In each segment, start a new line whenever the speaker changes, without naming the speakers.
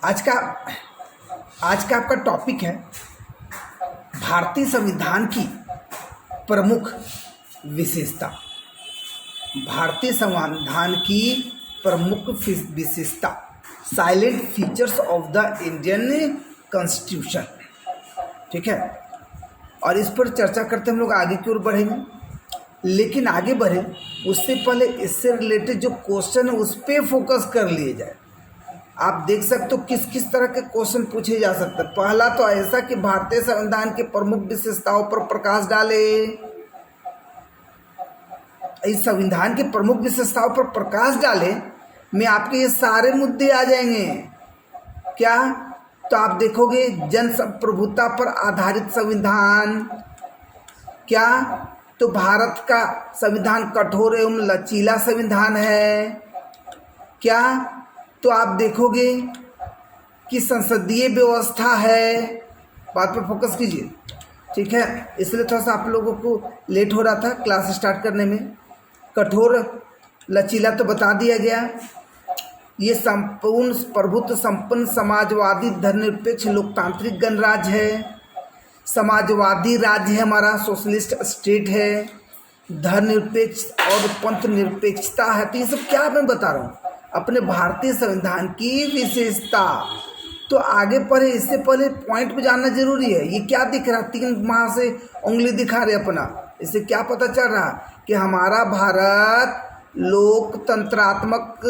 आज का आपका टॉपिक है भारतीय संविधान की प्रमुख विशेषता। भारतीय संविधान की प्रमुख विशेषता, salient features of the Indian constitution. ठीक है, और इस पर चर्चा करते हम लोग आगे की ओर बढ़ेंगे। लेकिन आगे बढ़े उससे पहले इससे रिलेटेड जो क्वेश्चन है उस पर फोकस कर लिए जाए। आप देख सकते हो किस किस तरह के क्वेश्चन पूछे जा सकते हैं। पहला तो ऐसा कि भारतीय संविधान के प्रमुख विशेषताओं पर प्रकाश डाले। इस संविधान के प्रमुख विशेषताओं पर प्रकाश डाले में आपके ये सारे मुद्दे आ जाएंगे। क्या? तो आप देखोगे जन संप्रभुता पर आधारित संविधान। क्या? तो भारत का संविधान कठोर एवं लचीला संविधान है। क्या? तो आप देखोगे कि संसदीय व्यवस्था है। बात पर फोकस कीजिए। ठीक है, इसलिए थोड़ा सा आप लोगों को लेट हो रहा था क्लास स्टार्ट करने में। कठोर लचीला तो बता दिया गया। ये संपूर्ण प्रभुत्व संपन्न समाजवादी धर्मनिरपेक्ष लोकतांत्रिक गणराज्य है। समाजवादी राज्य है हमारा, सोशलिस्ट स्टेट है, धर्मनिरपेक्ष और पंथ निरपेक्षता है। तो ये सब क्या मैं बता रहा हूँ, अपने भारतीय संविधान की विशेषता। तो आगे पढ़े इससे पहले पॉइंट पे जानना जरूरी है। ये क्या दिख रहा, 3 माह से उंगली दिखा रहे अपना। इससे क्या पता चल रहा कि हमारा भारत लोकतंत्रात्मक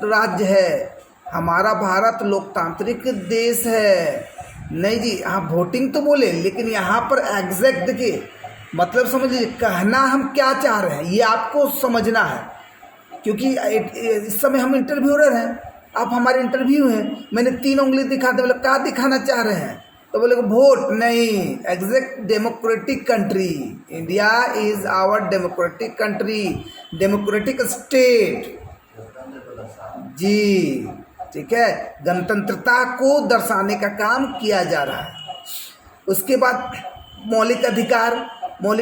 राज्य है, हमारा भारत लोकतांत्रिक देश है। नहीं जी, हाँ वोटिंग तो बोले, लेकिन यहाँ पर एग्जैक्ट देखिए मतलब समझ लीजिए, कहना हम क्या चाह रहे हैं ये आपको समझना है। क्योंकि इस समय हम इंटरव्यूअर हैं, आप हमारे इंटरव्यू हैं। मैंने 3 उंगली दिखा दे, बोले क्या दिखाना चाह रहे हैं, तो बोले वोट नहीं, exact democratic country. India is our democratic country, democratic state जी। ठीक है, गणतंत्रता को दर्शाने का काम किया जा रहा है। उसके बाद मौलिक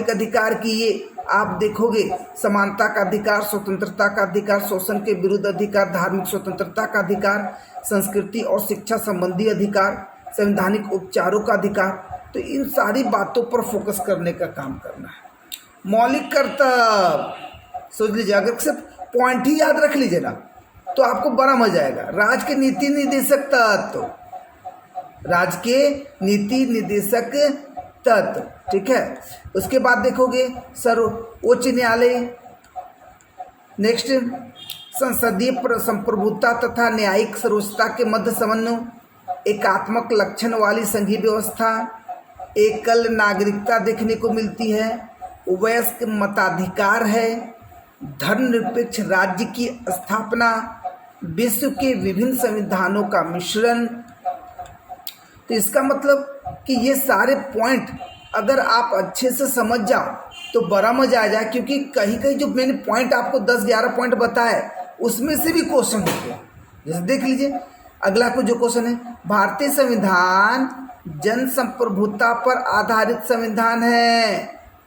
अधिकार की ये आप देखोगे, समानता का अधिकार, स्वतंत्रता का अधिकार, शोषण के विरुद्ध अधिकार, धार्मिक स्वतंत्रता का अधिकार, संस्कृति और शिक्षा संबंधी अधिकार, संवैधानिक उपचारों का अधिकार। तो इन सारी बातों पर फोकस करने का काम करना है। मौलिक कर्तव्य सोच लीजिए, अगर सिर्फ पॉइंट ही याद रख लीजिए ना तो आपको बड़ा मजा आएगा। राज्य के नीति निर्देशक तत्व, राज्य के नीति निर्देशक तत्व। ठीक है, उसके बाद देखोगे उच्च न्यायालय। नेक्स्ट, संसदीय संप्रभुता तथा न्यायिक सर्वोच्चता के मध्य समन्वय, एकात्मक लक्षण वाली संघीय व्यवस्था, एकल नागरिकता देखने को मिलती है, वयस्क मताधिकार है, धर्मनिरपेक्ष राज्य की स्थापना, विश्व के विभिन्न संविधानों का मिश्रण। तो इसका मतलब कि ये सारे पॉइंट अगर आप अच्छे से समझ जाओ तो बड़ा मजा आ जाए। क्योंकि कहीं कहीं जो मैंने पॉइंट आपको 10-11 पॉइंट बताए उसमें से भी क्वेश्चन होते हैं। जैसे देख लीजिए अगला को जो क्वेश्चन है, भारतीय संविधान जन संप्रभुता पर आधारित संविधान है,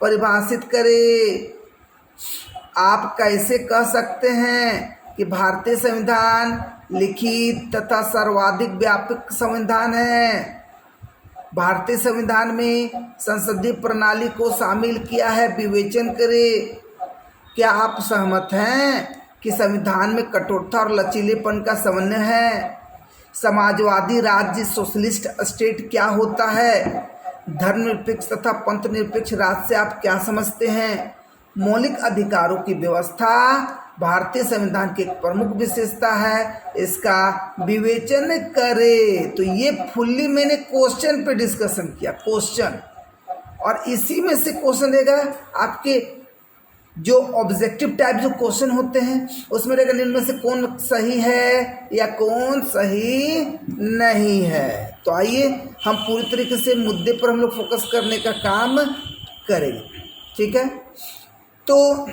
परिभाषित करे। आप कैसे कह सकते हैं कि भारतीय संविधान लिखित तथा सर्वाधिक व्यापक संविधान है? भारतीय संविधान में संसदीय प्रणाली को शामिल किया है, विवेचन करें। क्या आप सहमत हैं कि संविधान में कठोरता और लचीलेपन का समन्वय है? समाजवादी राज्य सोशलिस्ट स्टेट क्या होता है? धर्मनिरपेक्ष तथा पंथ निरपेक्ष राज्य से आप क्या समझते हैं? मौलिक अधिकारों की व्यवस्था भारतीय संविधान की एक प्रमुख विशेषता है, इसका विवेचन करें। तो ये फुल्ली मैंने क्वेश्चन पे डिस्कशन किया, क्वेश्चन। और इसी में से क्वेश्चन रहेगा आपके जो ऑब्जेक्टिव टाइप जो क्वेश्चन होते हैं उसमें रहेगा इनमें से कौन सही है या कौन सही नहीं है। तो आइए हम पूरी तरीके से मुद्दे पर हम लोग फोकस करने का काम करेंगे। ठीक है, तो